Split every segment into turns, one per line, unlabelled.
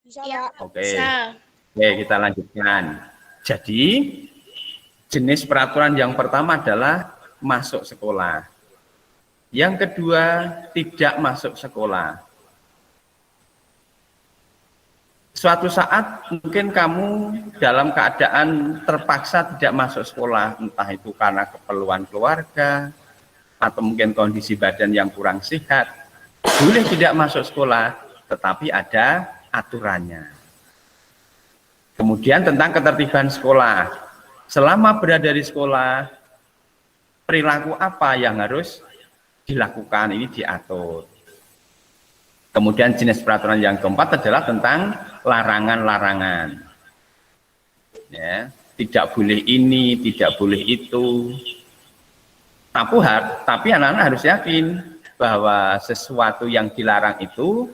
Bisa,
Iya,
Pak.
Oke.
bisa.
Oke, kita lanjutkan. Jadi, jenis peraturan yang pertama adalah masuk sekolah. Yang kedua, tidak masuk sekolah. Suatu saat mungkin kamu dalam keadaan terpaksa tidak masuk sekolah, entah itu karena keperluan keluarga, atau mungkin kondisi badan yang kurang sehat, boleh tidak masuk sekolah, tetapi ada aturannya. Kemudian tentang ketertiban sekolah. Selama berada di sekolah, perilaku apa yang harus dilakukan, ini diatur. Kemudian jenis peraturan yang keempat adalah tentang larangan-larangan. Ya, tidak boleh ini, tidak boleh itu. Tapi anak-anak harus yakin bahwa sesuatu yang dilarang itu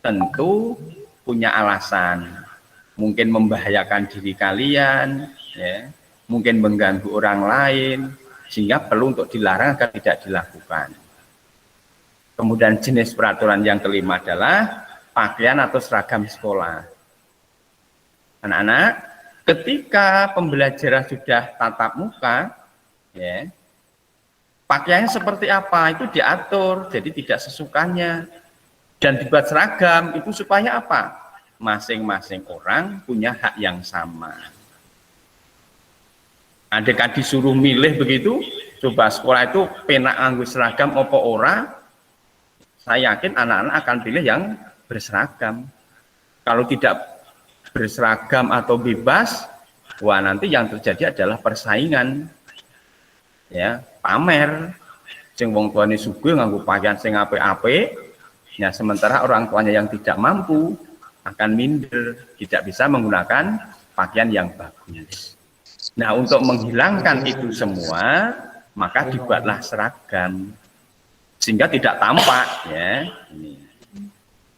tentu punya alasan. Mungkin membahayakan diri kalian, ya, mungkin mengganggu orang lain, sehingga perlu untuk dilarang agar tidak dilakukan. Kemudian jenis peraturan yang kelima adalah pakaian atau seragam sekolah. Anak-anak, ketika pembelajaran sudah tatap muka, ya, pakaiannya seperti apa itu diatur, jadi tidak sesukanya. Dan dibuat seragam itu supaya apa? Masing-masing orang punya hak yang sama. Andaikan disuruh milih begitu, coba sekolah itu penak nganggo seragam opo ora, saya yakin anak-anak akan pilih yang berseragam. Kalau tidak berseragam atau bebas, wah nanti yang terjadi adalah persaingan, ya, pamer. Sing wong tuane sugih nganggo pakaian sing apik-apik, ya sementara orang tuanya yang tidak mampu akan minder, tidak bisa menggunakan pakaian yang bagus. Nah, untuk menghilangkan itu semua, maka dibuatlah seragam sehingga tidak tampak, ya.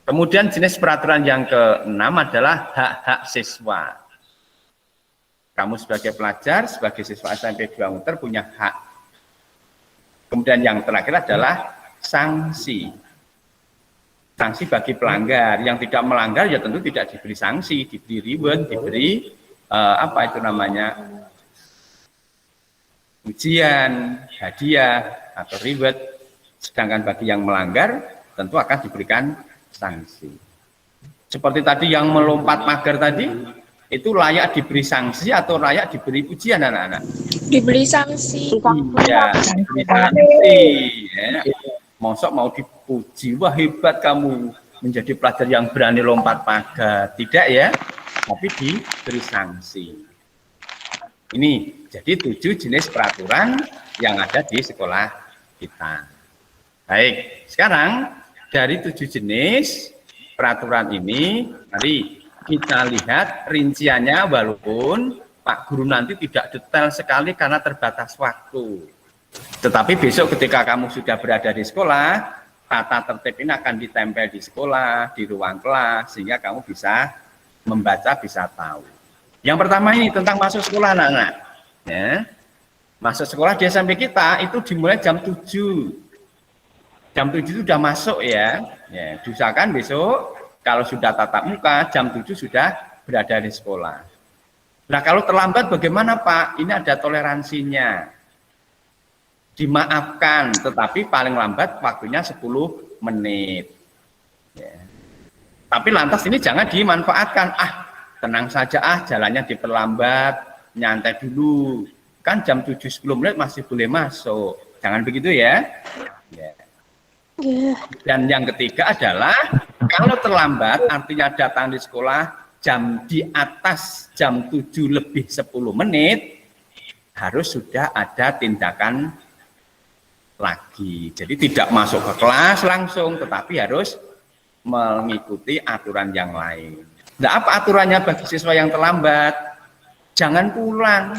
Kemudian jenis peraturan yang keenam adalah hak-hak siswa. Kamu sebagai pelajar, sebagai siswa SMP 2 Muter punya hak. Kemudian yang terakhir adalah sanksi. Sanksi bagi pelanggar. Yang tidak melanggar ya tentu tidak diberi sanksi, diberi reward, diberi ujian, hadiah atau reward. Sedangkan bagi yang melanggar tentu akan diberikan sanksi. Seperti tadi yang melompat pagar tadi, itu layak diberi sanksi atau layak diberi pujian anak-anak?
Diberi sanksi.
Iya, diberi sanksi. Ya. Mosok mau dipuji, wah hebat kamu menjadi pelajar yang berani lompat pagar. Tidak ya, tapi diberi sanksi. Ini jadi 7 jenis peraturan yang ada di sekolah kita. Baik, sekarang dari 7 jenis peraturan ini, mari kita lihat rinciannya, walaupun Pak Guru nanti tidak detail sekali karena terbatas waktu. Tetapi besok ketika kamu sudah berada di sekolah, tata tertib ini akan ditempel di sekolah, di ruang kelas, sehingga kamu bisa membaca, bisa tahu. Yang pertama ini tentang masuk sekolah anak-anak. Ya. Masuk sekolah di SMP kita itu dimulai jam 7. Jam 7 itu sudah masuk ya. Ya, diusahakan besok kalau sudah tatap muka jam 7 sudah berada di sekolah. Nah, kalau terlambat bagaimana Pak? Ini ada toleransinya. Dimaafkan, tetapi paling lambat waktunya 10 menit. Ya. Tapi lantas ini jangan dimanfaatkan. Tenang saja jalannya diperlambat, nyantai dulu. Kan jam 7 10 menit masih boleh masuk. Jangan begitu ya. Ya. Dan yang ketiga adalah kalau terlambat artinya datang di sekolah jam di atas jam 7 lebih 10 menit harus sudah ada tindakan lagi. Jadi tidak masuk ke kelas langsung, tetapi harus mengikuti aturan yang lain. Nah, apa aturannya bagi siswa yang terlambat? Jangan pulang,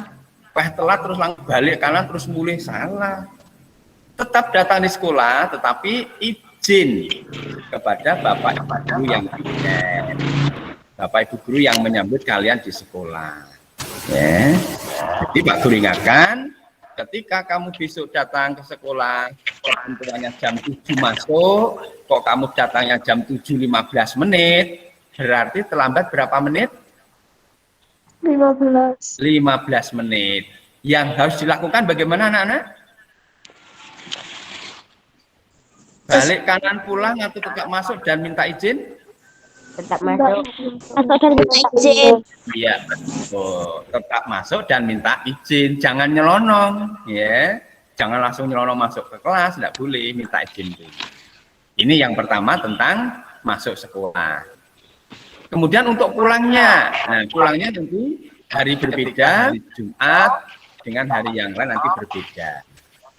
telat terus langsung balik kanan terus mulai salah. Tetap datang di sekolah, tetapi izin kepada Bapak Ibu Guru yang absen, Bapak Ibu Guru yang menyambut kalian di sekolah. Ya. Jadi Pak Guru ingatkan, ketika kamu besok datang ke sekolah, orang tuanya jam 7 masuk, kok kamu datangnya jam 7.15 menit, berarti terlambat berapa menit?
15.
15 menit. Yang harus dilakukan bagaimana anak-anak? Balik kanan pulang atau tetap masuk dan minta izin?
Tetap masuk. Masuk dan minta izin.
Iya, betul. Tetap masuk dan minta izin. Jangan nyelonong, ya. Jangan langsung nyelonong masuk ke kelas, tidak boleh, minta izin dulu. Ini yang pertama tentang masuk sekolah. Kemudian untuk pulangnya, nah pulangnya tentu hari berbeda, hari Jumat dengan hari yang lain nanti berbeda.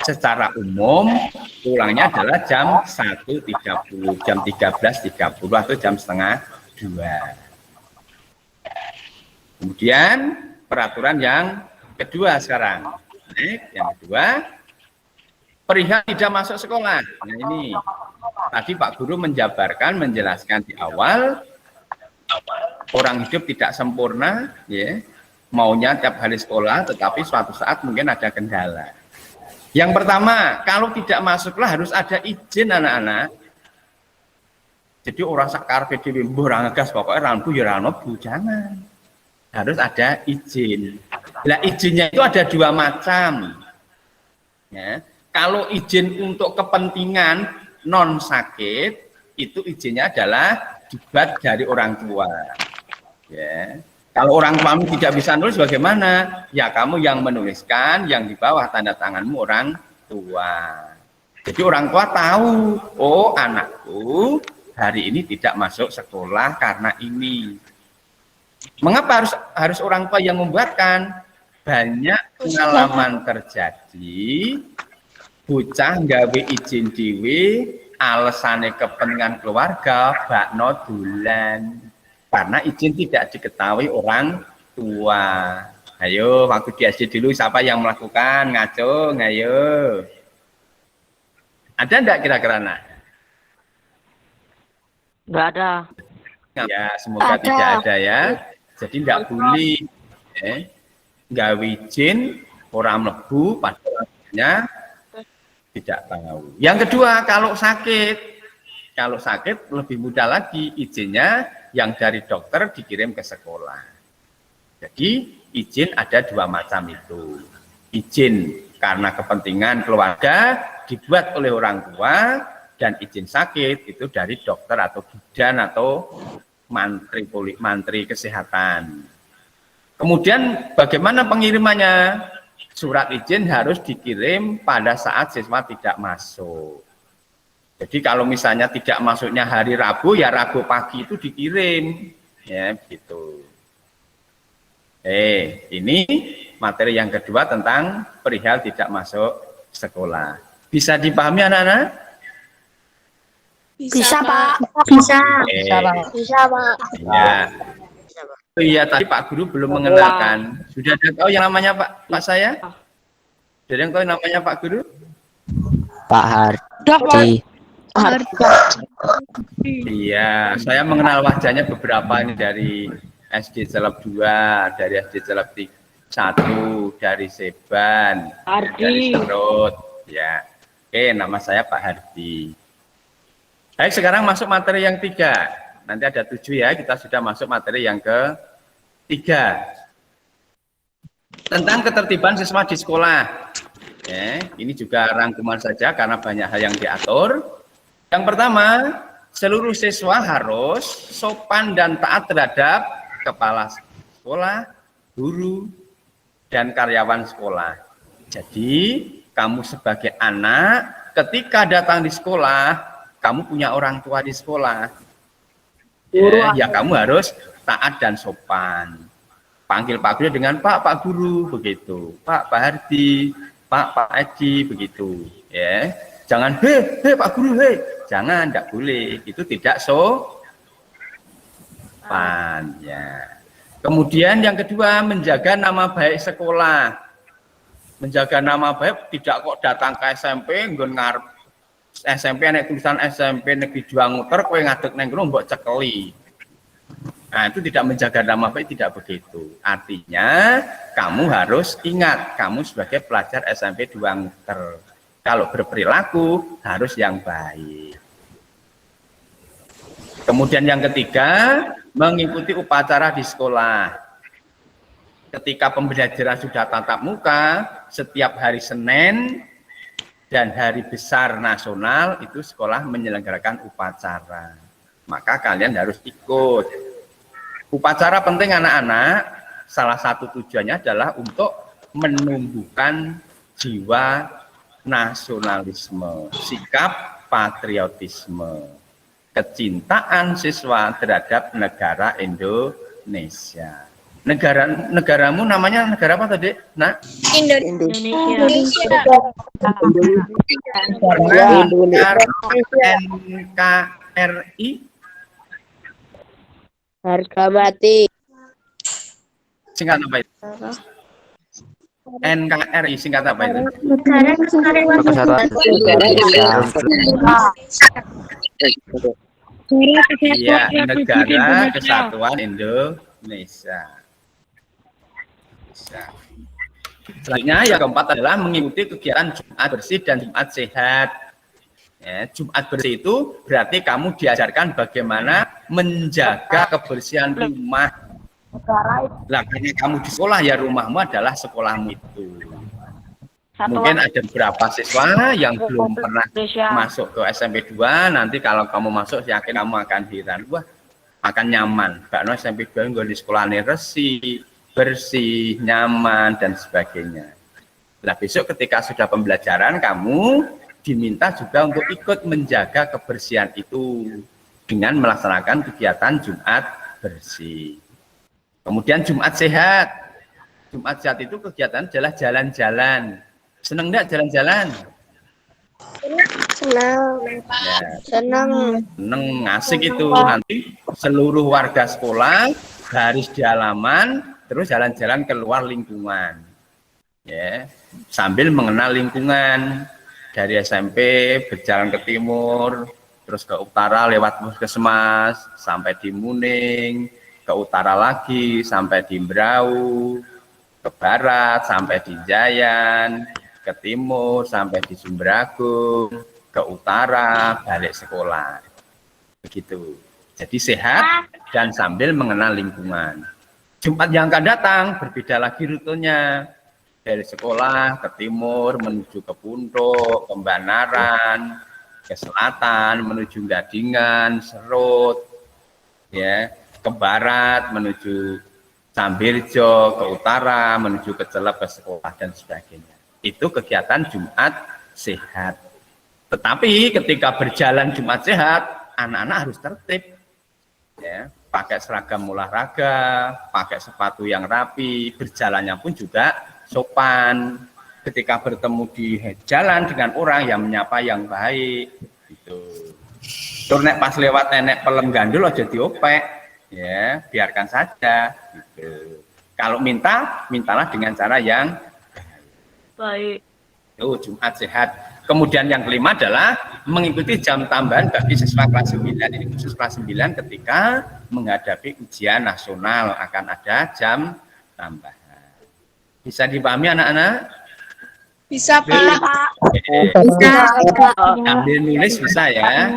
Secara umum pulangnya adalah jam 1.30, jam 13.30 atau jam setengah 2. Kemudian peraturan yang kedua sekarang. Yang kedua, perihal tidak masuk sekolah. Nah ini, tadi Pak Guru menjelaskan di awal, orang hidup tidak sempurna, ya, maunya tiap hari sekolah, tetapi suatu saat mungkin ada kendala. Yang pertama, kalau tidak masuklah harus ada izin anak-anak. Jadi orang sakar PDW orang ngegas pokoknya rambu ya rambu, jangan. Harus ada izin. Nah izinnya itu ada dua macam. Ya. Kalau izin untuk kepentingan non sakit, itu izinnya adalah dibuat dari orang tua. Ya. Kalau orang tuamu tidak bisa nulis bagaimana? Ya kamu yang menuliskan, yang di bawah tanda tanganmu orang tua. Jadi orang tua tahu, oh anakku hari ini tidak masuk sekolah karena ini. Mengapa harus orang tua yang membuatkan? Banyak pengalaman terjadi, bocah nggawe izin dhewe, alasannya kepentingan keluarga, bakno dolan. Karena izin tidak diketahui orang tua. Ayo, waktu di SD dulu siapa yang melakukan? Ngaco, ayo. Ada enggak kira-kira nak?
Enggak ada.
Ya, semoga tidak ada ya. Jadi enggak boleh nggawe izin orang mlebu padahal tidak tahu. Yang kedua, kalau sakit lebih mudah lagi izinnya yang dari dokter dikirim ke sekolah. Jadi izin ada dua macam itu. Izin karena kepentingan keluarga dibuat oleh orang tua, dan izin sakit itu dari dokter atau bidan atau mantri kesehatan. Kemudian bagaimana pengirimannya? Surat izin harus dikirim pada saat siswa tidak masuk. Jadi kalau misalnya tidak masuknya hari Rabu, ya Rabu pagi itu dikirim, ya gitu. Ini materi yang kedua tentang perihal tidak masuk sekolah. Bisa dipahami anak-anak?
Bisa, Pak.
Bisa.
Bisa, Pak. Bisa, Pak.
Ya. Oh iya, tadi Pak Guru belum mengenalkan. Sudah ada tahu yang namanya Pak saya? Sudah ada yang tahu namanya Pak Guru?
Pak Hardi.
Iya, saya mengenal wajahnya beberapa ini dari SD Celep 2, dari SD Celep 1, dari Seban, dari Serut. Ya, oke, nama saya Pak Hardi. Baik, sekarang masuk materi yang 3. Nanti ada 7 ya, kita sudah masuk materi yang ke-3. Tentang ketertiban siswa di sekolah. Ini juga rangkuman saja karena banyak hal yang diatur. Yang pertama, seluruh siswa harus sopan dan taat terhadap kepala sekolah, guru, dan karyawan sekolah. Jadi, kamu sebagai anak, ketika datang di sekolah, kamu punya orang tua di sekolah. Ya kamu harus taat dan sopan. Panggil Pak Guru dengan Pak Guru, begitu. Pak Hardi, Pak Edi, begitu. Ya. Jangan, hei Pak Guru, hei. Jangan, tidak boleh. Itu tidak sopan. Ya. Kemudian yang kedua, menjaga nama baik sekolah. Menjaga nama baik tidak kok datang ke SMP, nggon ngarep SMP nek tulisan SMP Negeri 2 Nguter, kowe ngadeg neng kono mbok cekeli. Nah, itu tidak menjaga nama baik, tidak begitu. Artinya, kamu harus ingat, kamu sebagai pelajar SMP 2 Nguter. Kalau berperilaku harus yang baik. Kemudian yang ketiga, mengikuti upacara di sekolah. Ketika pembelajaran sudah tatap muka, setiap hari Senin dan hari besar nasional itu sekolah menyelenggarakan upacara. Maka kalian harus ikut. Upacara penting anak-anak, salah satu tujuannya adalah untuk menumbuhkan jiwa nasionalisme, sikap patriotisme, kecintaan siswa terhadap negara Indonesia. Negaramu namanya negara apa tadi? Nah,
Indonesia.
NKRI
Harga mati.
singkat apa itu? NKRI singkat apa itu?
Persatuan Indonesia.
Iya, Negara Kesatuan Indonesia. Selanjutnya yang keempat adalah mengikuti kegiatan Jumat bersih dan Jumat sehat. Ya, Jumat bersih itu berarti kamu diajarkan bagaimana menjaga kebersihan rumah. Lah, karena kamu di sekolah ya rumahmu adalah sekolahmu itu. Mungkin ada beberapa siswa yang belum pernah masuk ke SMP 2, nanti kalau kamu masuk yakin kamu akan heran, wah akan nyaman. Karena SMP 2 nggak di sekolah ini resik, bersih, nyaman dan sebagainya. Nah, besok ketika sudah pembelajaran kamu diminta juga untuk ikut menjaga kebersihan itu dengan melaksanakan kegiatan Jumat bersih. Kemudian Jumat sehat. Jumat sehat itu kegiatan adalah jalan-jalan. Seneng enggak jalan-jalan?
Senang.
Ya,
Senang.
seneng, asik itu. Nanti seluruh warga sekolah baris di halaman, terus jalan-jalan keluar lingkungan. Ya, sambil mengenal lingkungan. Dari SMP berjalan ke timur, terus ke utara lewat Puskesmas, sampai di Muning, ke utara lagi sampai di Brau, ke barat sampai di Jayan, ke timur sampai di Sumbragung, ke utara balik sekolah. Begitu. Jadi sehat dan sambil mengenal lingkungan. Jumat yang akan datang berbeda lagi rutenya. Dari sekolah ke timur menuju ke Puntuk, ke Banaran, ke selatan menuju Gadingan, Serut, ya, ke barat menuju Sambirjo, ke utara menuju ke Celep ke sekolah dan sebagainya. Itu kegiatan Jumat sehat. Tetapi ketika berjalan Jumat sehat, anak-anak harus tertib, ya, pakai seragam olahraga, pakai sepatu yang rapi, berjalannya pun juga sopan. Ketika bertemu di jalan dengan orang yang menyapa yang baik, gitu. Terus nek pas lewat nenek pelem gandul aja diopek, ya biarkan saja. Gitu. Kalau mintalah dengan cara yang
Baik.
itu Jumat sehat. Kemudian yang kelima adalah mengikuti jam tambahan bagi siswa kelas 9. Ini khusus kelas 9 ketika menghadapi ujian nasional akan ada jam tambahan. Bisa dipahami anak-anak?
Bisa, Pak.
Bisa. Ambil nulis bisa ya.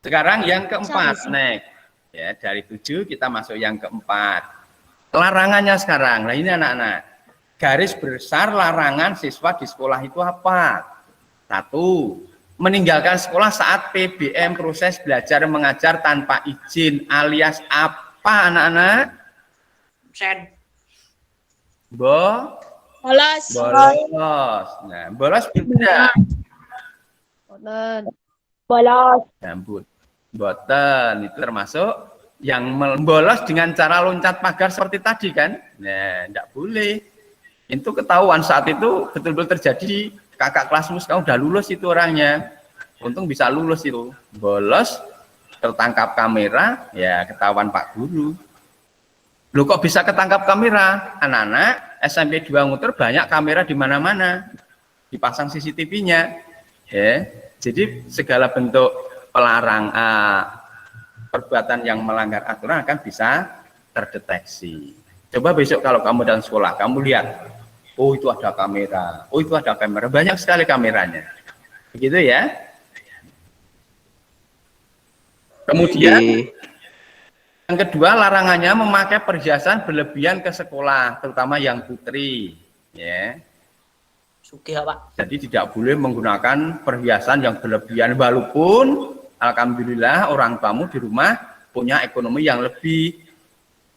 Sekarang yang keempat, next. Ya, dari 7 kita masuk yang keempat. Larangannya sekarang. Nah ini anak-anak. Garis besar larangan siswa di sekolah itu apa? 1. Meninggalkan sekolah saat PBM proses belajar mengajar tanpa izin alias apa anak-anak? Bolos. Nah, bolos berbeda.
Bolos.
Gambut. Boten itu termasuk yang membolos dengan cara loncat pagar seperti tadi kan? Nah, enggak boleh. Itu ketahuan saat itu betul-betul terjadi. Kakak kelasmu sekarang udah lulus itu orangnya. Untung bisa lulus itu. Bolos, tertangkap kamera, ya ketahuan Pak Guru. Loh kok bisa ketangkap kamera? Anak-anak SMP 2 Ngutur banyak kamera di mana-mana. Dipasang CCTV-nya. Ya. Jadi segala bentuk perbuatan yang melanggar aturan akan bisa terdeteksi. Coba besok kalau kamu dalam sekolah, kamu lihat, oh itu ada kamera, oh itu ada kamera, banyak sekali kameranya. Begitu ya. Kemudian Yang kedua, larangannya memakai perhiasan berlebihan ke sekolah, terutama yang putri. Ya.
Sugih, Pak.
Jadi tidak boleh menggunakan perhiasan yang berlebihan, walaupun alhamdulillah orang tuamu di rumah punya ekonomi yang lebih.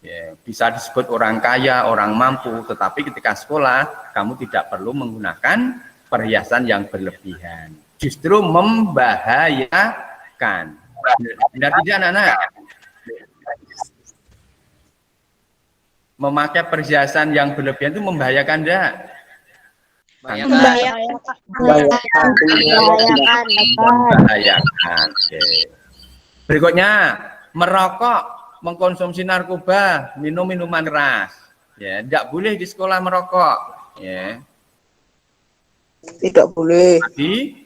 Ya, bisa disebut orang kaya, orang mampu, tetapi ketika sekolah kamu tidak perlu menggunakan perhiasan yang berlebihan. Justru membahayakan. Benar tidak, anak-anak? Memakai perhiasan yang berlebihan itu membahayakan enggak? Membahayakan. Oke. Berikutnya, merokok, mengkonsumsi narkoba, minum minuman keras. Ya, tidak boleh di sekolah merokok. Ya.
Tidak boleh.
Jadi,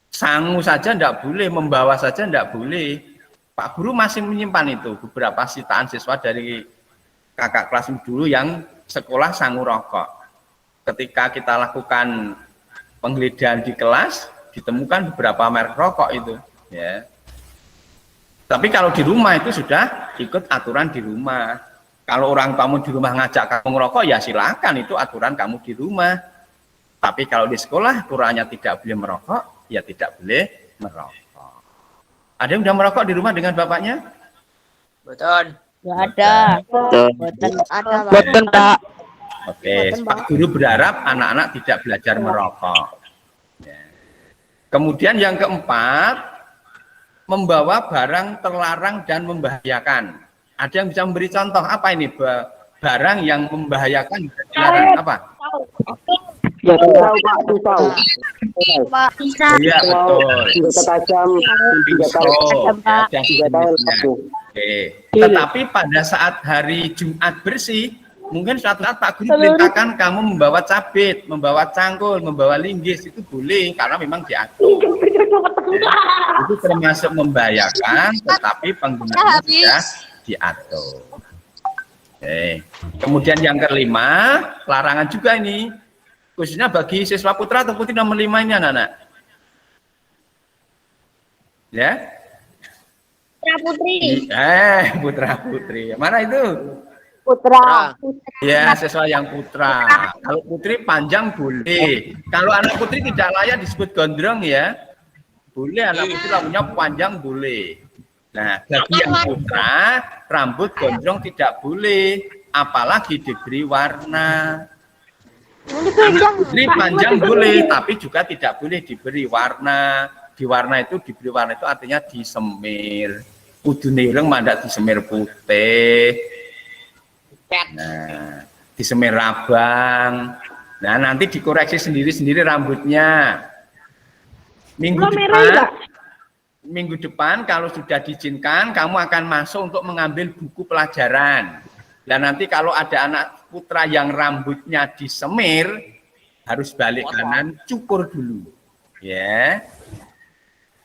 sangu saja tidak boleh, membawa saja tidak boleh. Pak guru masih menyimpan itu beberapa sitaan siswa dari kakak kelas dulu yang sekolah sangu rokok. Ketika kita lakukan penggeledahan di kelas, ditemukan beberapa merek rokok itu. Ya. Tapi kalau di rumah itu sudah ikut aturan di rumah. Kalau orang kamu di rumah ngajak kamu ngerokok, ya silakan, itu aturan kamu di rumah. Tapi kalau di sekolah aturannya tidak boleh merokok, ya tidak boleh merokok. Ada yang sudah merokok di rumah dengan bapaknya?
Betul.
Nggak ada. Boten ada, Pak.
Boten, Pak.
Oke, Pak Guru berharap anak-anak tidak belajar merokok. Ya. Kemudian yang keempat, membawa barang terlarang dan membahayakan. Ada yang bisa memberi contoh apa ini barang yang membahayakan dan dilarang? Apa?
Ya, tahu.
Iya betul.
Senjata tajam,
Pisau, dan
senjata
sejenisnya. Oke. Tetapi pada saat hari Jumat bersih, mungkin suatu saat Pak Guru perintahkan kamu membawa cabit, membawa cangkul, membawa linggis, itu boleh karena memang diatur. Itu termasuk membahayakan, tetapi penggunaannya sudah diatur. Oke. Kemudian yang kelima, larangan juga ini, khususnya bagi siswa putra atau putri nomor 5 ini, anak-anak. Ya?
Putra putri.
Putra putri. Mana itu?
Putra.
Ya, siswa yang putra. Kalau putri panjang boleh. Kalau anak putri tidak layak disebut gondrong ya. Boleh, anak putri rambutnya panjang boleh. Nah, bagi yang putra, rambut gondrong tidak boleh, apalagi diberi warna. Anak putri panjang boleh, tapi juga tidak boleh diberi warna. Di warna itu, diberi warna itu artinya disemir. Kudu nireng mandak disemir putih. Nah, disemir rabang. Nah, nanti dikoreksi sendiri-sendiri rambutnya. Minggu depan kalau sudah diizinkan, kamu akan masuk untuk mengambil buku pelajaran. Dan nanti kalau ada anak putra yang rambutnya disemir, harus balik kanan, cukur dulu. Ya.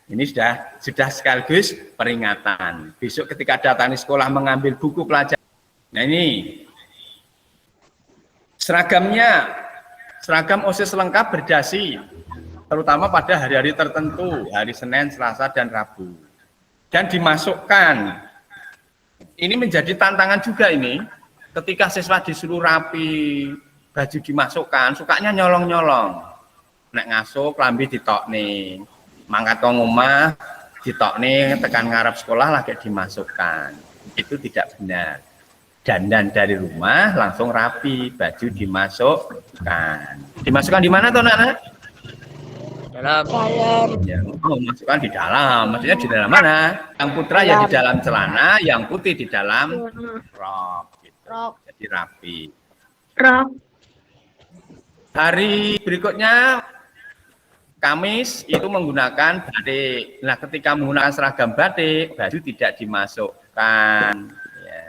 Ini sudah sekaligus peringatan. Besok ketika datang di sekolah mengambil buku pelajaran. Nah ini seragamnya, seragam OSIS lengkap berdasi, terutama pada hari-hari tertentu, hari Senin, Selasa, dan Rabu. Dan dimasukkan, ini menjadi tantangan juga ini, ketika siswa disuruh rapi, baju dimasukkan, sukanya nyolong-nyolong. Nek ngasuh, lambi ditok nih. Mangkat ke rumah, ditok nih, tekan ngarep sekolah lagi dimasukkan. Itu tidak benar. Dandan dari rumah langsung rapi, baju dimasukkan. Dimasukkan di mana tuh, anak-anak?
Dalam.
Ya, masukkan di dalam. Maksudnya di dalam mana? Yang putra ya di dalam celana, yang putih di dalam rok. Gitu. Jadi rapi. Hari berikutnya Kamis itu menggunakan batik. Nah, ketika menggunakan seragam batik, baju tidak dimasukkan. Ya.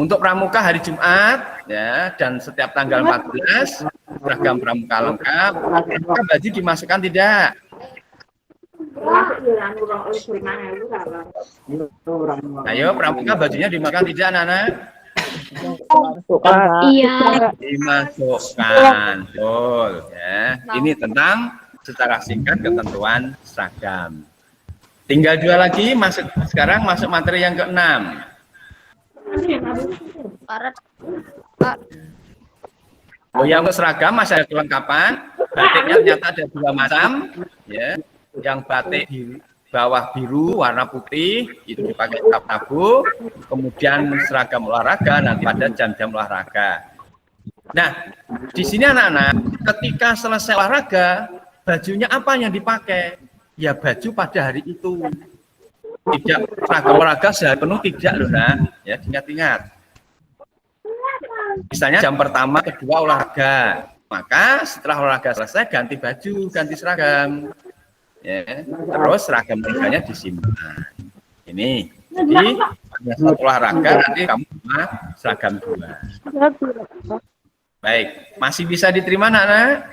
Untuk pramuka hari Jumat, ya, dan setiap tanggal 14, seragam pramuka lengkap, baju dimasukkan tidak? Ayo, pramuka bajunya dimasukkan tidak, anak-anak?
Iya.
Dimasukkan, betul. Ya. Ini tentang secara singkat ketentuan seragam. Tinggal dua lagi, sekarang masuk materi yang ke-6. Oh ya, untuk seragam masih ada kelengkapan. Batiknya ternyata ada 2 macam, ya. Yang batik di bawah biru warna putih itu dipakai tabu. Kemudian seragam olahraga nanti pada jam-jam olahraga. Nah, di sini anak-anak ketika selesai olahraga, bajunya apa yang dipakai? Ya baju pada hari itu. Tidak seragam olahraga sehari penuh, tidak loh, nah. Ya, ingat-ingat. Misalnya jam pertama, kedua olahraga, maka setelah olahraga selesai ganti baju, ganti seragam, ya. Terus seragam tiganya disimpan. Ini, jadi setelah olahraga nanti kamu cuma seragam 2. Baik, masih bisa diterima anak-anak?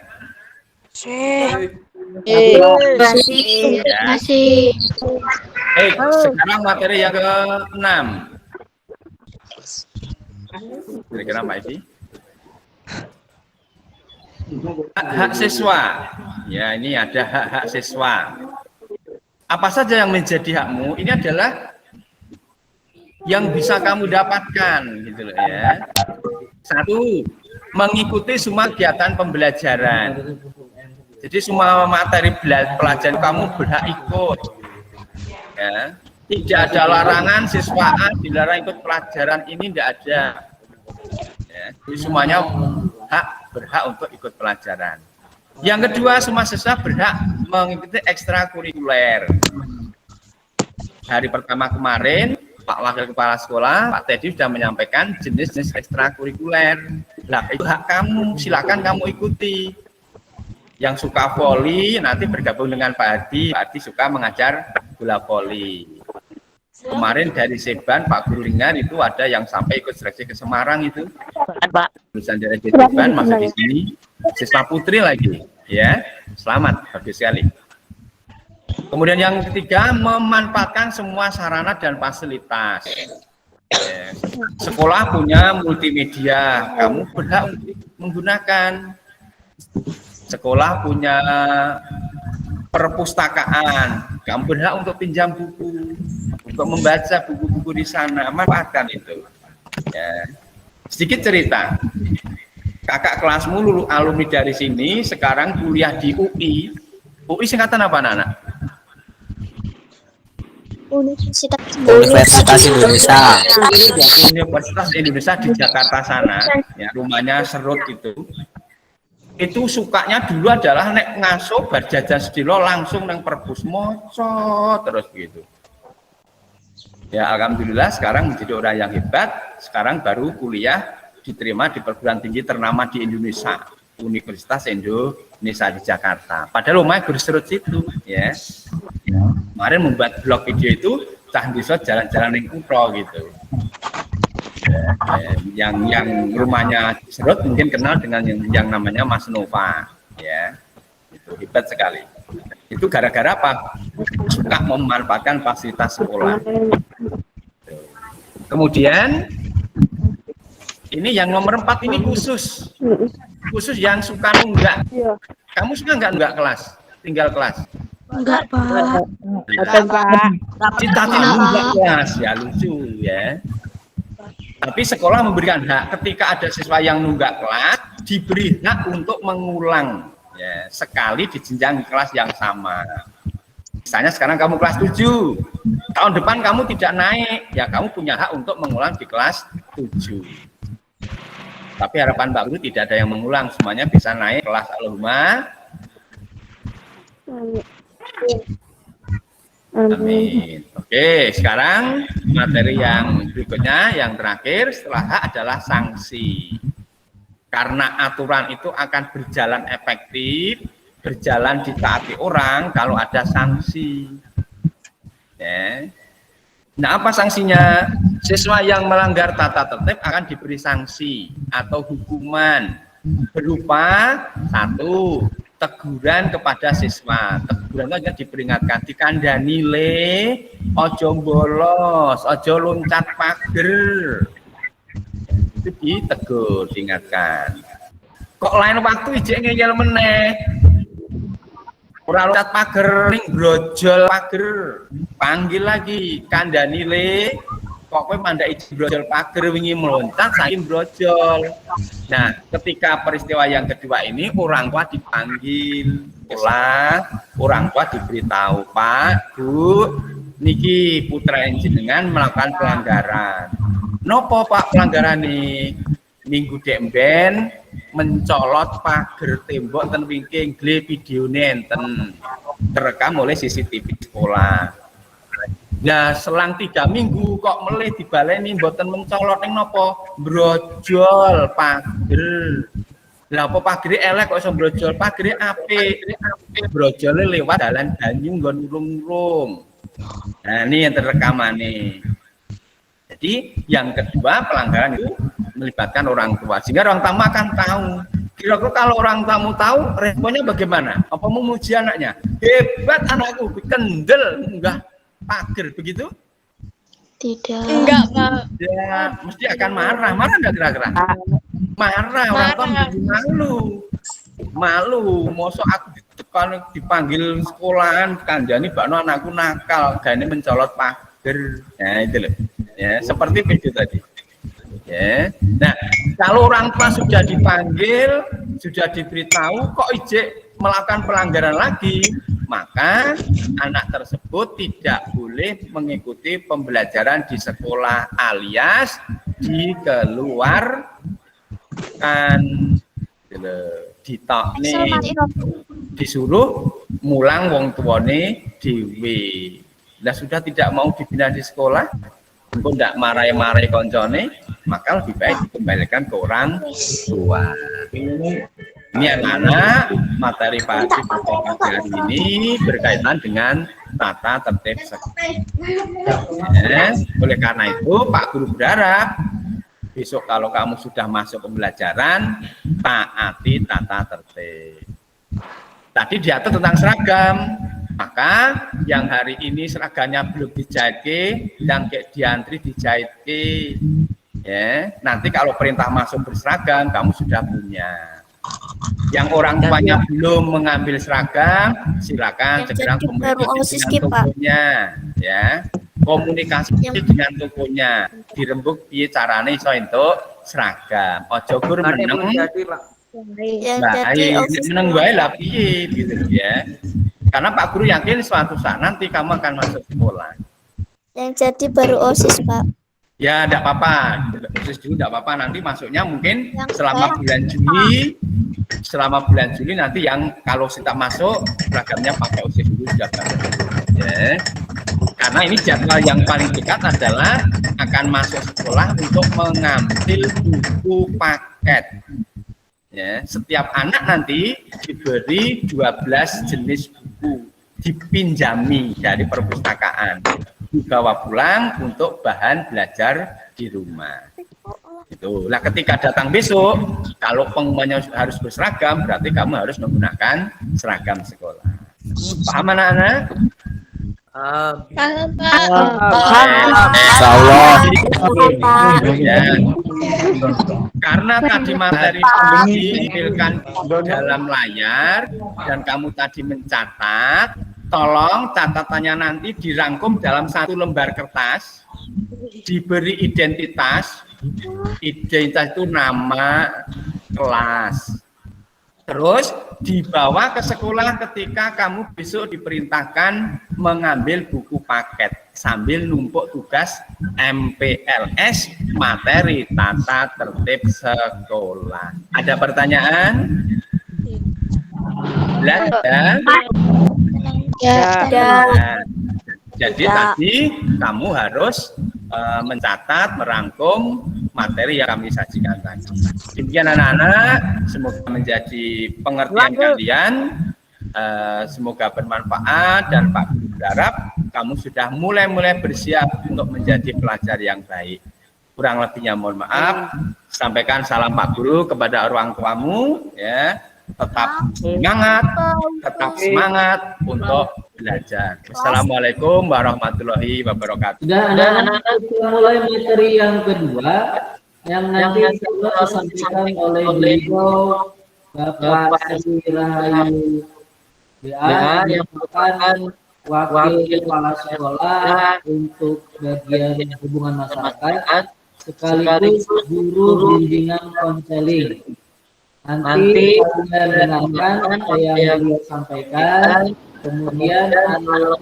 Masih.
Sekarang materi yang ke-6. Kira-kira Mbak Edi? Hak siswa. Ya, ini ada hak-hak siswa. Apa saja yang menjadi hakmu? Ini adalah yang bisa kamu dapatkan, gitu loh ya. 1, mengikuti semua kegiatan pembelajaran. Jadi semua materi pelajaran kamu berhak ikut. Ya. Tidak ada larangan siswa A dilarang ikut pelajaran ini, tidak ada. Ya, jadi semuanya berhak untuk ikut pelajaran. Yang kedua, semua siswa berhak mengikuti ekstrakurikuler. Hari pertama kemarin, Pak Wakil Kepala Sekolah, Pak Teddy sudah menyampaikan jenis-jenis ekstrakurikuler. Nah, itu hak kamu, silakan kamu ikuti. Yang suka voli nanti bergabung dengan Pak Hadi. Pak Hadi suka mengajar bola voli. Kemarin dari Seban, Pak Guru Ringan itu ada yang sampai ikut seleksi ke Semarang itu. Pak. Lulusan dari Seban masih di sini. Siswa putri lagi, ya. Selamat, bagus sekali. Kemudian yang ketiga, memanfaatkan semua sarana dan fasilitas. Ya. Sekolah punya multimedia, kamu berhak untuk menggunakan. Sekolah punya perpustakaan, kamu berhak untuk pinjam buku, untuk membaca buku-buku di sana, manfaatkan itu. Ya. Sedikit cerita, kakak kelasmu lulus alumni dari sini, sekarang kuliah di UI. UI singkatan apa anak-anak?
Universitas
Indonesia.
Universitas Indonesia di Jakarta sana, ya, rumahnya Serut itu sukanya dulu adalah nek ngaso bar jajan sedilo langsung nang perpus moco terus gitu. Ya alhamdulillah sekarang menjadi orang yang hebat, sekarang baru kuliah diterima di perguruan tinggi ternama di Indonesia, Universitas Indonesia di Jakarta. Padahal rumahnya berserut situ, ya. Kemarin membuat blog video itu cah desa jalan-jalan ning kutho gitu. Yang rumahnya Serut mungkin kenal dengan yang namanya Mas Nova, ya. Itu hebat sekali. Itu gara-gara apa? Suka memanfaatkan fasilitas sekolah. Kemudian ini yang nomor 4 ini khusus yang suka nunggak. Kamu suka nggak kelas? Tinggal kelas?
Enggak, Pak.
Cita-cita nunggak kelas, ya lucu ya. Tapi sekolah memberikan hak ketika ada siswa yang nunggak kelas, diberi hak untuk mengulang, ya, sekali di jenjang kelas yang sama. Misalnya sekarang kamu kelas 7, tahun depan kamu tidak naik, ya kamu punya hak untuk mengulang di kelas 7. Tapi harapan Mbak Guru tidak ada yang mengulang, semuanya bisa naik kelas Allahumma. Amin. Oke, sekarang materi yang berikutnya, yang terakhir setelah hak adalah sanksi. Karena aturan itu akan berjalan efektif, berjalan ditaati orang kalau ada sanksi. Ya. Nah, apa sanksinya? Siswa yang melanggar tata tertib akan diberi sanksi atau hukuman berupa 1. Teguran kepada siswa. Teguran itu diperingatkan, dikandani le, ojo bolos, ojo loncat pager. Itu ditegur, diingatkan. Kok lain waktu ijek ngeyel meneh. Ora loncat pager, ning brojol pager. Panggil lagi, kandani le, kok kowe mandai brojol pager wingi meloncat saiki brojol. Nah, ketika peristiwa yang kedua ini orang tua dipanggil sekolah, orang tua diberitahu, Pak, Bu, niki putra jenengan melakukan pelanggaran. Nopo Pak pelanggaran nih? Minggu demben mencolot pager tembok ten wingking gle videone enten terekam oleh CCTV sekolah. Nah, selang 3 minggu kok melih dibaleni mboten mencolot ning napa? Brojol pager. Lah apa pagere elek kok iso brojol? Pagere apik. Brojole lewat dalan banyu nggon urung-urung. Nah, ini yang terekamane. Jadi yang kedua pelanggaran itu melibatkan orang tua, sehingga orang tamu akan tahu. Kira-kira kalau orang tamu tahu, responnya bagaimana? Apa memuji anaknya? Hebat anakku, kendel, enggak pager, begitu?
Tidak.
Enggak, Pak.
Ya, mesti akan marah. Marah enggak kira-kira? Marah, orang tua menjadi malu. Mosok aku dipanggil sekolahan, kandhani bakno anakku nakal, gane mencolot pager. Nah, itu loh. Ya, seperti itu tadi. Ya. Nah, kalau orang tua sudah dipanggil, sudah diberitahu kok ijek melakukan pelanggaran lagi, maka anak tersebut tidak boleh mengikuti pembelajaran di sekolah alias dikeluarkan, ditokne, disuruh mulang wong tuane dhewe. Nah, sudah tidak mau dibina di sekolah, engko ndak marai-marai koncone, maka lebih baik dikembalikan ke orang tua. Ini anak-anak, materi pagi hari ini berkaitan dengan tata tertib sekolah. Oleh karena itu, Pak Guru berharap besok kalau kamu sudah masuk pembelajaran, taati tata tertib. Tadi diatur tentang seragam. Maka yang hari ini seragamnya belum dijahit, yang kayak diantri dijahit, ya. Nanti kalau perintah masuk berseragam, kamu sudah punya. Yang orang tuanya belum mengambil seragam, silakan segera komunikasi dengan tokonya, ya. Komunikasi dengan tokonya, dirembuk piye carane iso entuk seragam. Ojo gur meneng. Baik, meneng wae lah piye gitu ya. Karena Pak Guru yakin suatu saat nanti kamu akan masuk sekolah.
Yang jadi baru OSIS, Pak.
Ya, enggak apa-apa. OSIS dulu enggak apa-apa. Nanti masuknya mungkin selama bulan Juli. Selama bulan Juli nanti yang kalau kita masuk seragamnya pakai OSIS dulu sudah bagus. Ya. Karena ini jadwal yang paling dekat adalah akan masuk sekolah untuk mengambil buku paket. Ya, setiap anak nanti diberi 12 jenis buku, dipinjami dari perpustakaan, dibawa pulang untuk bahan belajar di rumah. Itu. Nah, ketika datang besok, kalau pengumumannya harus berseragam, berarti kamu harus menggunakan seragam sekolah. Paham anak-anak?
Paham, Pak.
Insyaallah.
Ya. Karena tadi materi pandemi ditampilkan dalam layar dan kamu tadi mencatat, tolong catatannya nanti dirangkum dalam satu lembar kertas, diberi identitas. Identitas itu nama, kelas. Terus dibawa ke sekolah ketika kamu besok diperintahkan mengambil buku paket sambil numpuk tugas MPLS materi tata tertib sekolah. Ada pertanyaan? Belajar?
Ya.
Jadi tadi kamu harus mencatat, merangkum materi yang kami sajikan tadi. Demikian anak-anak, semoga menjadi pengertian kalian, semoga bermanfaat dan Pak Guru berharap kamu sudah mulai bersiap untuk menjadi pelajar yang baik. Kurang lebihnya mohon maaf. Sampaikan salam Pak Guru kepada orang tuamu, ya. Tetap semangat untuk belajar. Assalamualaikum warahmatullahi wabarakatuh.
Sudah anak-anak kita mulai materi yang kedua yang nanti disampaikan oleh beliau Bapak Sri Rahayu BA yang merupakan wakil kepala sekolah untuk bagian hubungan masyarakat, sekaligus guru bimbingan konseling. Nanti kalian dengarkan yang beliau sampaikan, kemudian kalau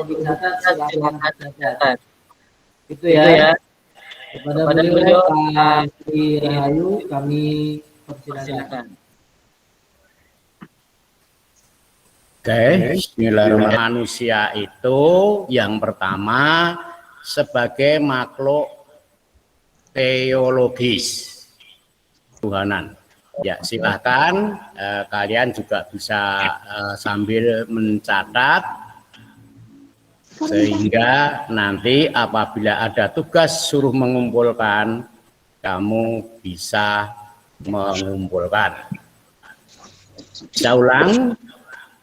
dicatat silakan dicatat. Itu ya. Kepada beliau Pak Sri Rahayu kami persilakan.
Oke, Bismillahirrahmanirrahim. Manusia itu yang pertama sebagai makhluk teologis Tuhanan. Ya, silahkan kalian juga bisa sambil mencatat sehingga nanti apabila ada tugas suruh mengumpulkan, kamu bisa mengumpulkan. Saya ulang,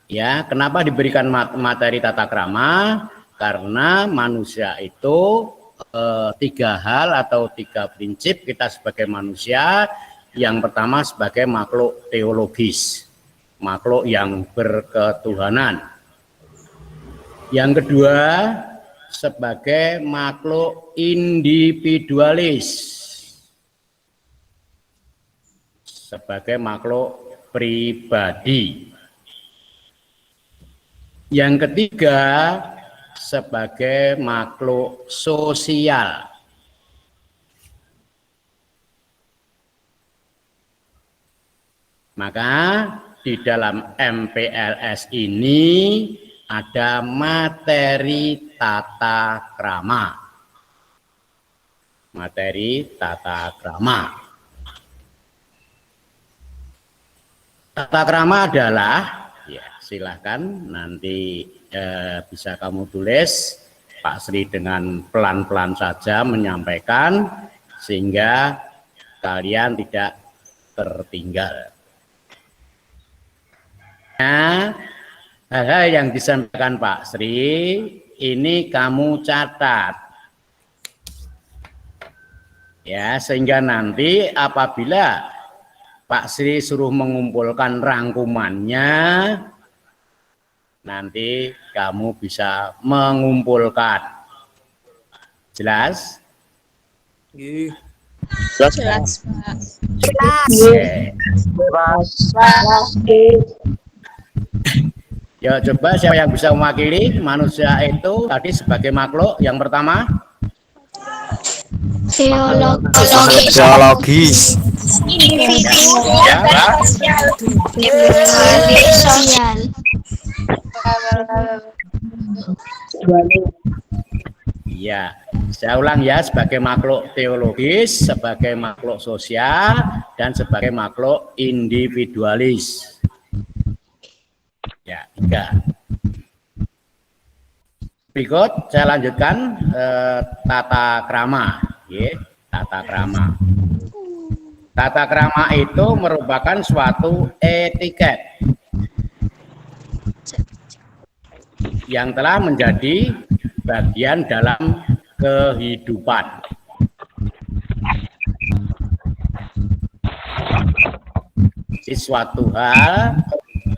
ya, kenapa diberikan materi tata krama? Karena manusia itu 3 hal atau 3 prinsip kita sebagai manusia. Yang pertama sebagai makhluk teologis, makhluk yang berketuhanan. Yang kedua sebagai makhluk individualis, sebagai makhluk pribadi. Yang ketiga sebagai makhluk sosial. Maka di dalam MPLS ini ada materi tata krama. Materi tata krama. Tata krama adalah, ya silahkan nanti bisa kamu tulis, Pak Sri dengan pelan-pelan saja menyampaikan sehingga kalian tidak tertinggal. Nah, hal-hal yang disampaikan Pak Sri ini kamu catat, ya, sehingga nanti apabila Pak Sri suruh mengumpulkan rangkumannya, nanti kamu bisa mengumpulkan. Jelas?
Jelas, Pak.
Ya, coba siapa yang bisa mewakili manusia itu tadi sebagai makhluk yang pertama?
Teologis.
Iya, saya ulang ya, sebagai makhluk teologis, sebagai makhluk sosial, dan sebagai makhluk individualis. Ya, 3. Berikut saya lanjutkan tata krama. Ya, tata krama. Tata krama itu merupakan suatu etiket yang telah menjadi bagian dalam kehidupan. Ini suatu hal,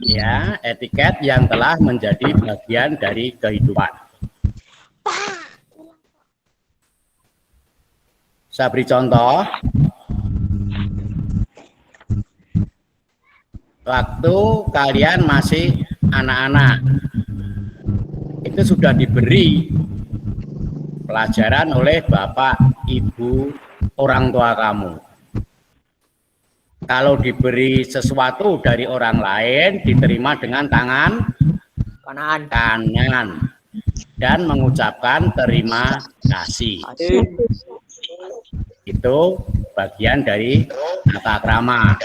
ya, etiket yang telah menjadi bagian dari kehidupan. Saya beri contoh. Waktu kalian masih anak-anak, itu sudah diberi pelajaran oleh bapak, ibu, orang tua kamu. Kalau diberi sesuatu dari orang lain, diterima dengan tangan kanan dan mengucapkan terima kasih. Itu bagian dari tata krama.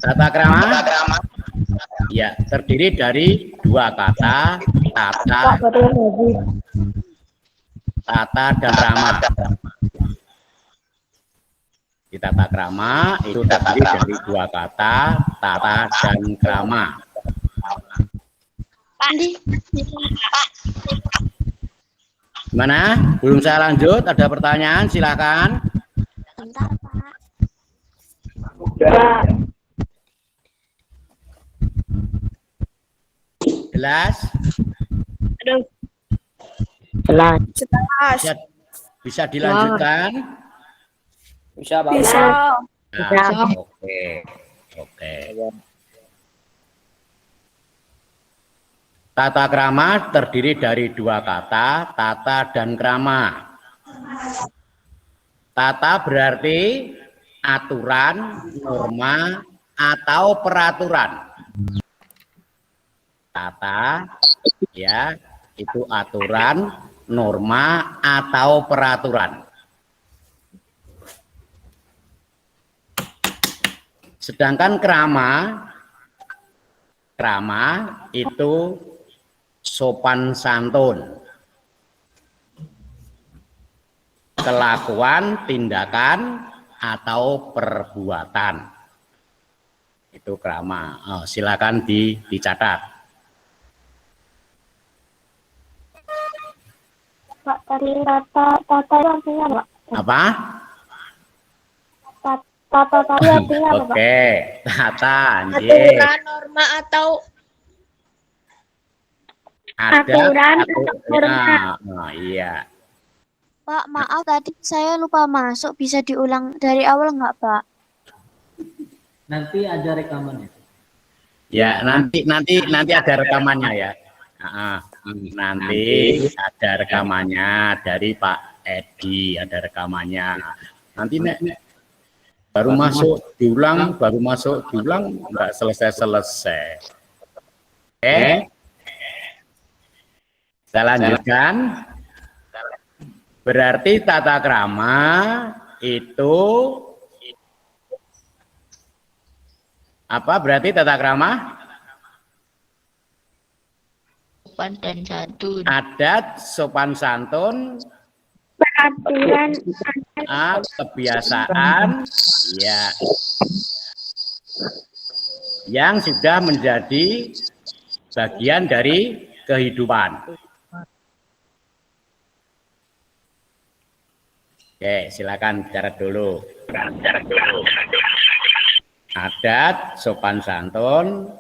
Tata krama, ya, terdiri dari 2 kata, tata dan krama. Di tata krama itu terdiri dari 2 kata, tata dan krama. Gimana? Belum saya lanjut, ada pertanyaan, silakan.
Bentar, Pak.
Jelas?
Jelas.
Bisa, bisa dilanjutkan?
Bisa, Pak.
Bisa.
Nah, oke. Oke. Tata krama terdiri dari dua kata, tata dan krama. Tata berarti aturan, norma, atau peraturan. Tata, ya, itu aturan, norma, atau peraturan. Sedangkan krama itu sopan santun, kelakuan, tindakan, atau perbuatan. Itu krama. Oh, silakan dicatat.
Pak, tadi tata itu artinya apa?
Apa?
Tata tadi artinya apa, Pak?
Oke, tata,
Aturan, norma, atau
Aturan, norma.
Nah, iya.
Pak, maaf tadi saya lupa masuk. Bisa diulang dari awal nggak, Pak?
Nanti ada rekamannya.
Ya, nanti ada rekamannya ya. Nanti ada rekamannya dari Pak Edi, ada rekamannya. Nanti baru masuk diulang, nggak selesai. Oke. Kita lanjutkan. Berarti tata krama itu apa? Berarti tata krama?
Sopan dan santun.
Adat, sopan santun,
Peraturan,
kebiasaan, ya, yang sudah menjadi bagian dari kehidupan. Oke, silakan bicara dulu. Adat, sopan santun,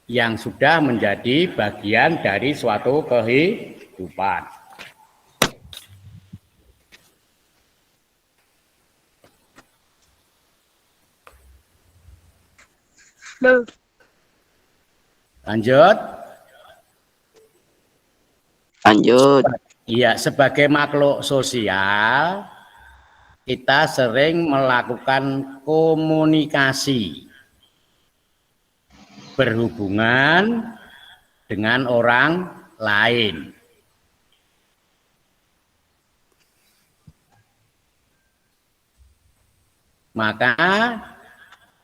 yang sudah menjadi bagian dari suatu kehidupan. Lanjut. Iya, sebagai makhluk sosial, kita sering melakukan komunikasi, berhubungan dengan orang lain. Maka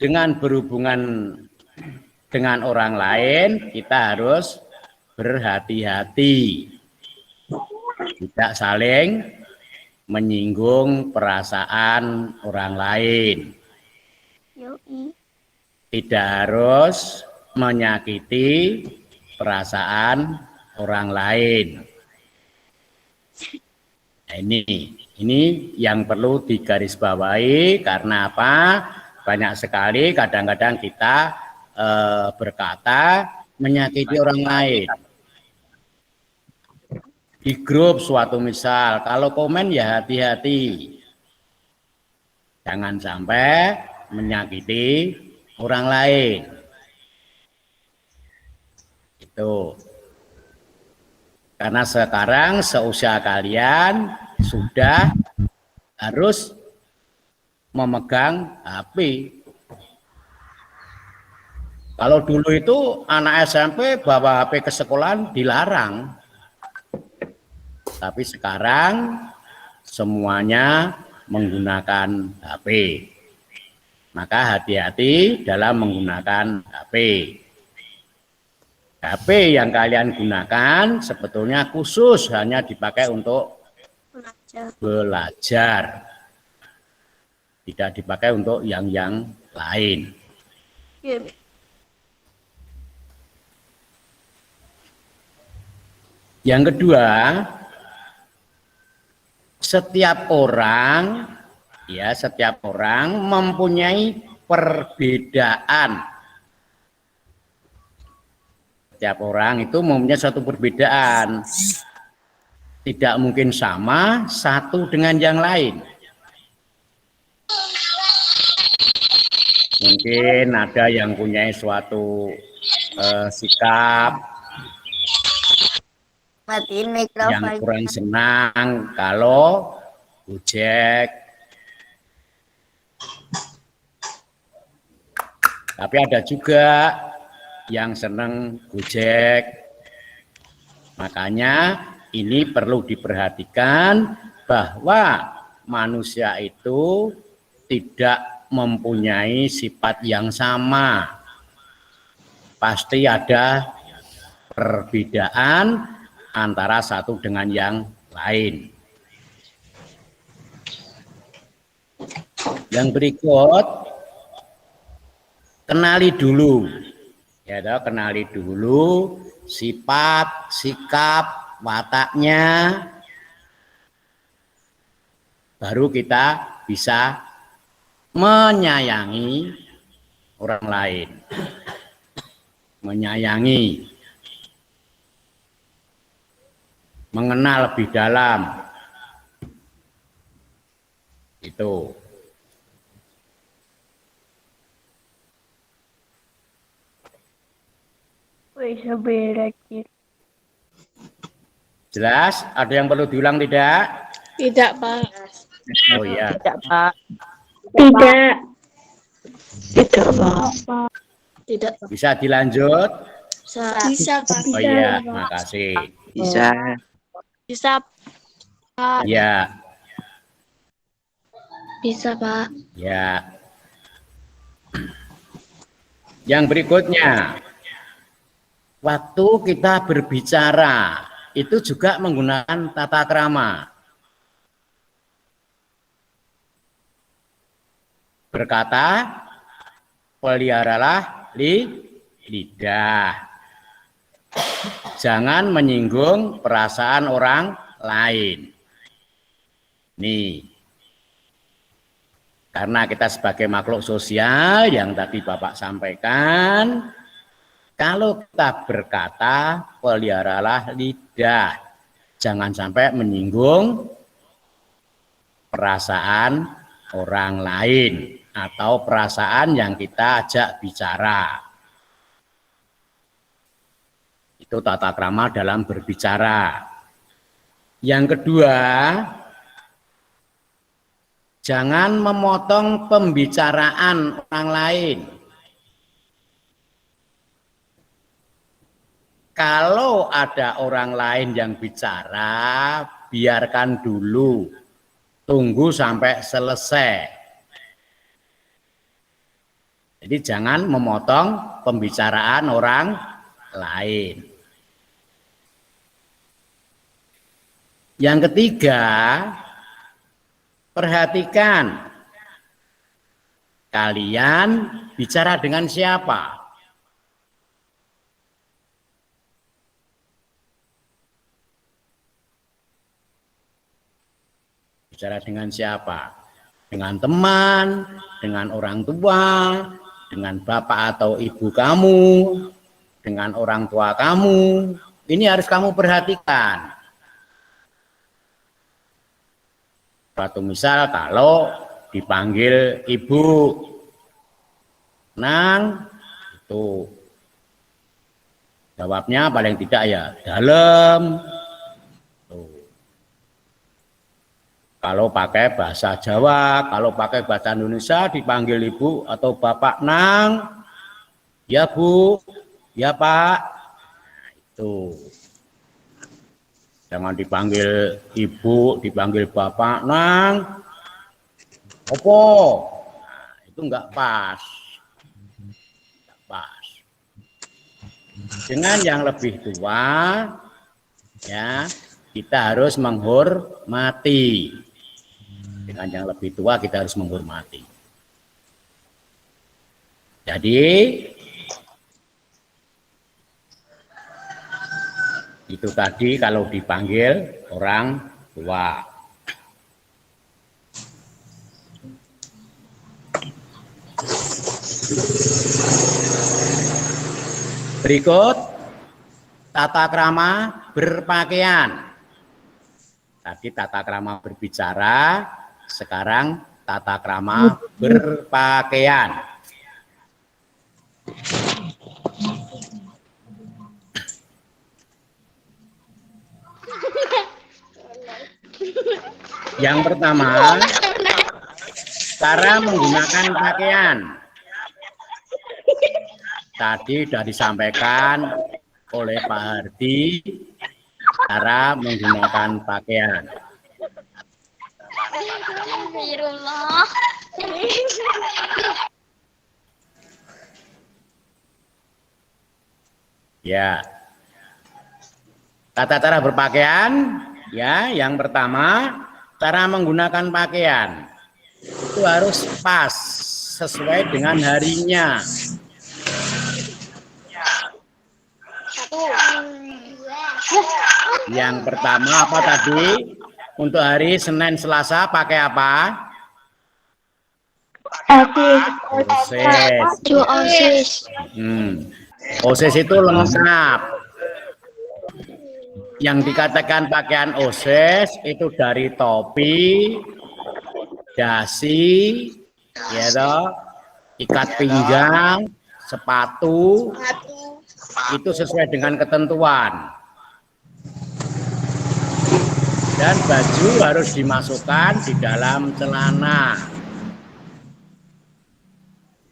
dengan berhubungan dengan orang lain, kita harus berhati-hati. Tidak saling menyinggung perasaan orang lain. Tidak harus menyakiti perasaan orang lain. Nah, ini yang perlu digarisbawahi karena apa? Banyak sekali kadang-kadang kita berkata menyakiti orang lain. Di grup suatu misal, kalau komen ya hati-hati. Jangan sampai menyakiti orang lain. Itu. Karena sekarang seusia kalian sudah harus memegang HP. Kalau dulu itu anak SMP bawa HP ke sekolahan dilarang. Tapi sekarang semuanya menggunakan HP. Maka hati-hati dalam menggunakan HP. HP yang kalian gunakan sebetulnya khusus hanya dipakai untuk belajar. Tidak dipakai untuk yang lain. Yang kedua, setiap orang ya setiap orang mempunyai perbedaan. Setiap orang itu mempunyai suatu perbedaan. Tidak mungkin sama satu dengan yang lain. Mungkin ada yang punya suatu sikap
Matiin
yang
mikrofon.
kurang senang kalau Gojek. Tapi ada juga yang senang Gojek. Makanya ini perlu diperhatikan bahwa manusia itu tidak mempunyai sifat yang sama. Pasti ada perbedaan antara satu dengan yang lain. Yang berikut, kenali dulu. Ya, kenali dulu sifat, sikap, wataknya, baru kita bisa menyayangi orang lain. Menyayangi, mengenal lebih dalam. Itu. Jelas? Ada yang perlu diulang tidak?
Tidak, Pak.
Oh iya.
Tidak, Pak.
Tidak.
Tidak, Pak.
Tidak.
Bisa dilanjut?
Bisa, Pak.
Oh iya, makasih.
Bisa.
Bisa, Pak.
Ya,
Bisa, Pak.
ya. Yang berikutnya, waktu kita berbicara itu juga menggunakan tata krama. Berkata, peliharalah lidah. Jangan menyinggung perasaan orang lain. Nih, karena kita sebagai makhluk sosial yang tadi Bapak sampaikan, kalau kita berkata, peliharalah lidah. Jangan sampai menyinggung perasaan orang lain atau perasaan yang kita ajak bicara. Itu tata krama dalam berbicara. Yang kedua, jangan memotong pembicaraan orang lain. Kalau ada orang lain yang bicara, biarkan dulu. Tunggu sampai selesai. Jadi jangan memotong pembicaraan orang lain. Yang ketiga, perhatikan kalian bicara dengan siapa. Bicara dengan siapa? Dengan teman, dengan orang tua, dengan bapak atau ibu kamu, dengan orang tua kamu. Ini harus kamu perhatikan. Suatu misal kalau dipanggil ibu, Nang, itu jawabnya paling tidak ya dalam. Kalau pakai bahasa Jawa, kalau pakai bahasa Indonesia dipanggil ibu atau bapak, Nang, ya Bu, ya Pak. Nah, itu. Jangan dipanggil ibu, dipanggil bapak, Nang, opo. Nah, itu enggak pas. Enggak pas. Dengan yang lebih tua, ya, kita harus menghormati. Dengan yang lebih tua kita harus menghormati. Jadi itu tadi kalau dipanggil orang tua. Berikut tata krama berpakaian. Tadi tata krama berbicara, sekarang tata krama berpakaian. Yang pertama, cara menggunakan pakaian. Tadi sudah disampaikan oleh Pak Hardi cara menggunakan pakaian. Ya. Tata cara berpakaian, ya, yang pertama, cara menggunakan pakaian. Itu harus pas, sesuai dengan harinya. Yang pertama apa tadi? Untuk hari Senin Selasa pakai apa?
OSIS.
OSIS itu lengkap. Yang dikatakan pakaian OSIS itu dari topi, dasi, ya toh, ikat pinggang, sepatu, itu sesuai dengan ketentuan. Dan baju harus dimasukkan di dalam celana.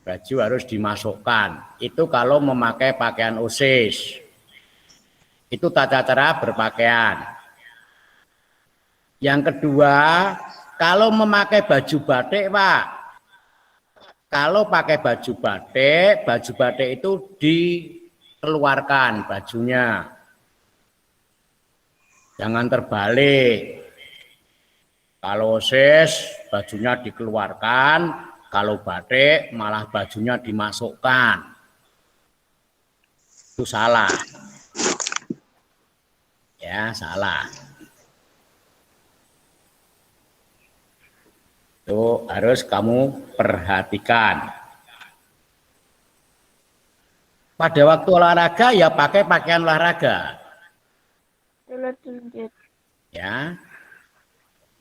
Baju harus dimasukkan. Itu kalau memakai pakaian OSIS. Itu tata cara berpakaian. Yang kedua, kalau memakai baju batik, Pak. Kalau pakai baju batik itu dikeluarkan bajunya. Jangan terbalik. Kalau OSIS bajunya dikeluarkan, kalau batik malah bajunya dimasukkan. Itu salah. Ya, salah. Itu harus kamu perhatikan. Pada waktu olahraga ya pakai pakaian olahraga. Ya.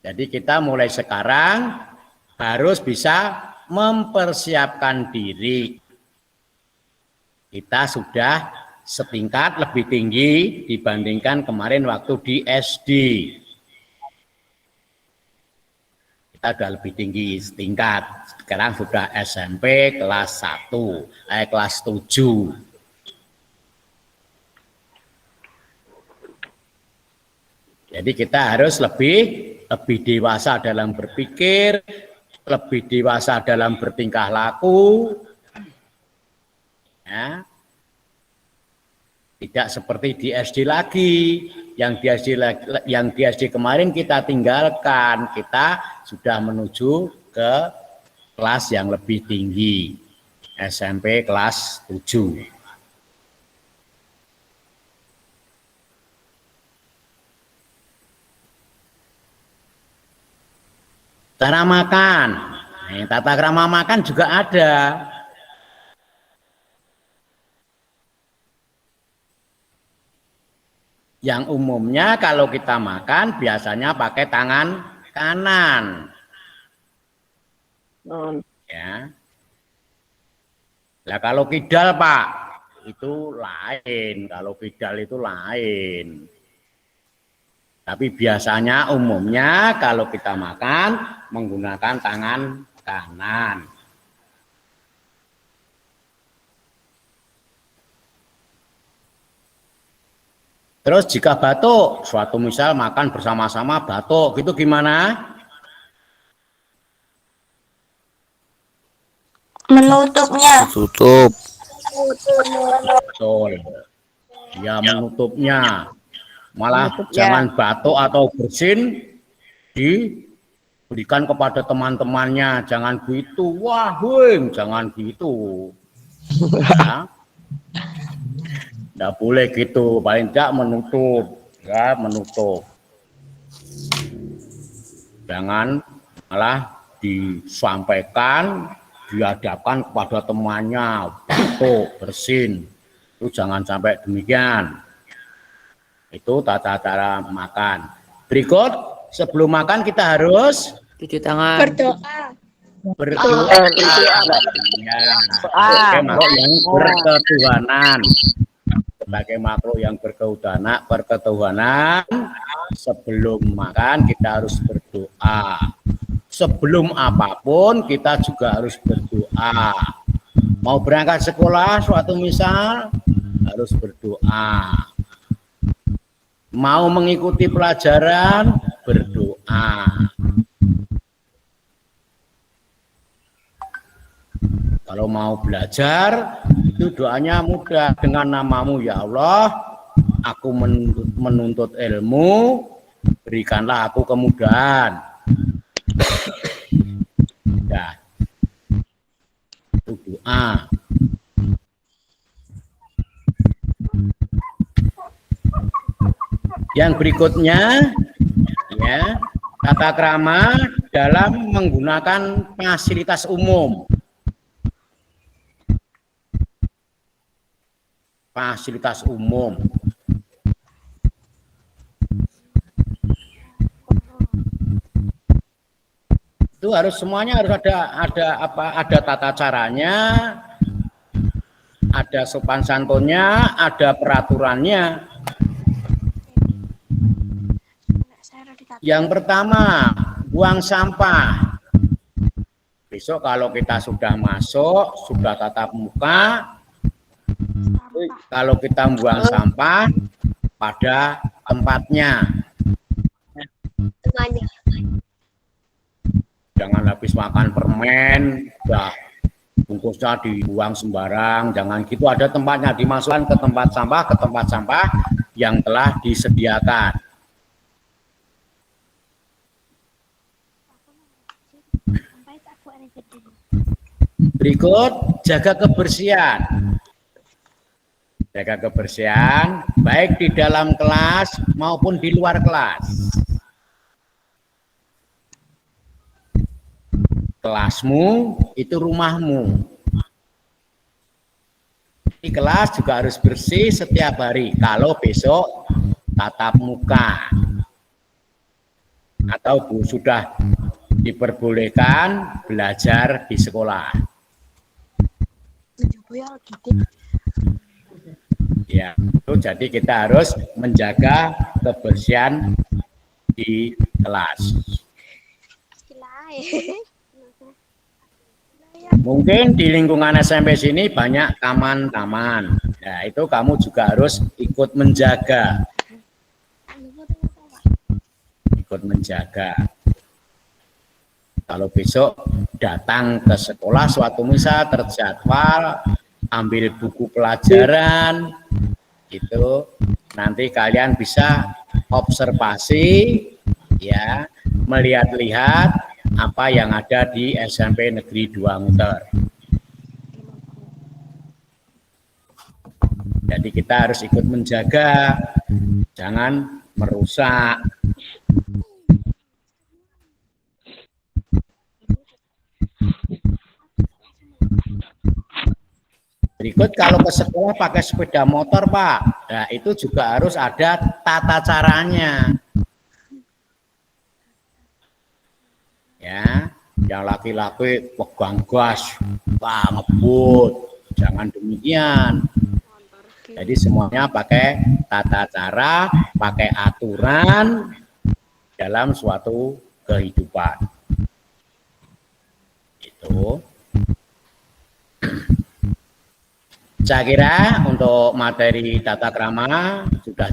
Jadi kita mulai sekarang harus bisa mempersiapkan diri. Kita sudah setingkat lebih tinggi dibandingkan kemarin waktu di SD. Kita sudah lebih tinggi setingkat. Sekarang sudah SMP kelas 1, kelas 7. Jadi kita harus lebih dewasa dalam berpikir, lebih dewasa dalam bertingkah laku. Ya. Tidak seperti di SD lagi. Yang di SD kemarin kita tinggalkan, kita sudah menuju ke kelas yang lebih tinggi. SMP kelas 7. Cara makan, tata krama makan juga ada. Yang umumnya kalau kita makan biasanya pakai tangan kanan. Ya. Nah kalau kidal Pak, itu lain. Kalau kidal itu lain. Tapi biasanya umumnya kalau kita makan menggunakan tangan kanan. Terus jika batuk, suatu misal makan bersama-sama batuk, gitu gimana?
Menutupnya.
Tutup.
Betul. Ya menutupnya. Malah jangan batuk atau bersin diberikan kepada teman-temannya. Jangan gitu. Wah, jangan gitu. Ya. Nggak boleh gitu. Paling tidak menutup. Ya, menutup. Jangan malah disampaikan, dihadapkan kepada temannya, batuk, bersin. Itu jangan sampai demikian. Itu tata cara makan. Berikut, sebelum makan kita harus
Cuci tangan.
Berdoa.
Ya, sebagai makhluk yang berketuhanan. Sebagai makhluk yang berketuhanan, sebelum makan kita harus berdoa. Sebelum apapun kita juga harus berdoa. Mau berangkat sekolah suatu misal harus berdoa. Mau mengikuti pelajaran berdoa. Kalau mau belajar itu doanya mudah, dengan namamu ya Allah, aku menuntut ilmu, berikanlah aku kemudahan. Ya. Itu doa. Yang berikutnya ya, tata krama dalam menggunakan fasilitas umum. Fasilitas umum. Itu harus semuanya harus ada tata caranya, ada sopan santunnya, ada peraturannya. Yang pertama, buang sampah. Besok kalau kita sudah masuk, sudah tatap muka, kalau kita buang sampah pada tempatnya. Jangan habis makan permen, udah bungkusnya dibuang sembarang, jangan gitu, ada tempatnya, dimasukkan ke tempat sampah yang telah disediakan. Berikut, jaga kebersihan. Jaga kebersihan baik di dalam kelas maupun di luar kelas. Kelasmu itu rumahmu. Di kelas juga harus bersih setiap hari. Kalau besok tatap muka atau sudah diperbolehkan belajar di sekolah. Ya, itu jadi kita harus menjaga kebersihan di kelas. Mungkin di lingkungan SMP sini banyak taman-taman. Nah, itu kamu juga harus ikut menjaga. Ikut menjaga. Kalau besok datang ke sekolah suatu misal terjadwal, ambil buku pelajaran, itu nanti kalian bisa observasi, ya, melihat-lihat apa yang ada di SMP Negeri 2 Nguter. Jadi kita harus ikut menjaga, jangan merusak. Berikut, kalau ke sekolah pakai sepeda motor, Pak, nah itu juga harus ada tata caranya. Ya, yang laki-laki pegang gas, Pak, ngebut, jangan demikian. Jadi semuanya pakai tata cara, pakai aturan dalam suatu kehidupan. Itu. Saya kira untuk materi tata krama sudah